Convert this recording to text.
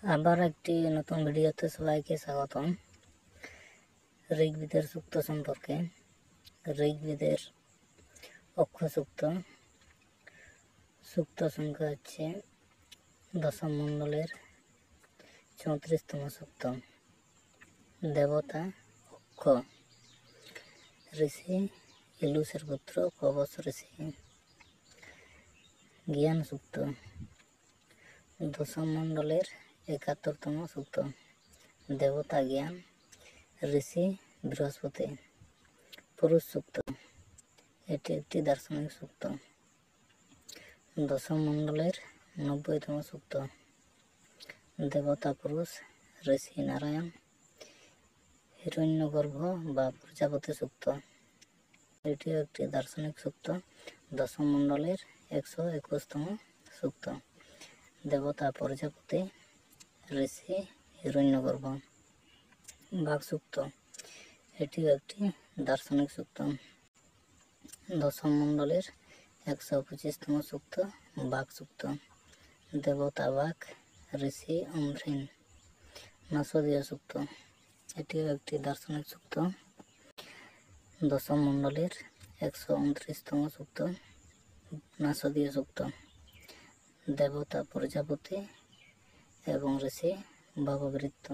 আবার একটি নতুন ভিডিওতে সবাইকে স্বাগতম। ঋগ্বেদের সূক্ত সম্পর্কে। ঋগ্বেদের অক্ষ সূক্ত, সূক্ত সংখ্যা হচ্ছে দশম মণ্ডলের 34তম সূক্ত। দেবতা অক্ষ, ঋষি ইলুসের পুত্র কবচ ঋষি। জ্ঞান সূক্ত, দশম মণ্ডলের 71তম সূক্ত। দেবতা জ্ঞান, ঋষি বৃহস্পতি। পুরুষ সূক্ত, এটি একটি দার্শনিক সূক্ত। দশম মণ্ডলের 90তম সূক্ত। দেবতা পুরুষ, ঋষি নারায়ণ। হিরণ্যগর্ভ বা প্রজাপতি সূক্ত, এটিও একটি দার্শনিক সূক্ত। দশম মণ্ডলের 121তম সূক্ত। দেবতা প্রজাপতি, ঋষি হিরণ্যগর্ভ। বাঘ সূক্ত, এটিও একটি দার্শনিক সূক্ত। দশম মণ্ডলের 125তম সূক্ত। বাঘ সূক্ত। দেবতা বাঘ, ঋষি অমৃণ। নাসদীয় সূক্ত, এটিও একটি দার্শনিক সূক্ত। দশম মণ্ডলের 129তম সূক্ত। নাসদীয় সূক্ত। দেবতা প্রজাপতি এবং ঋষি ভবভৃত্য।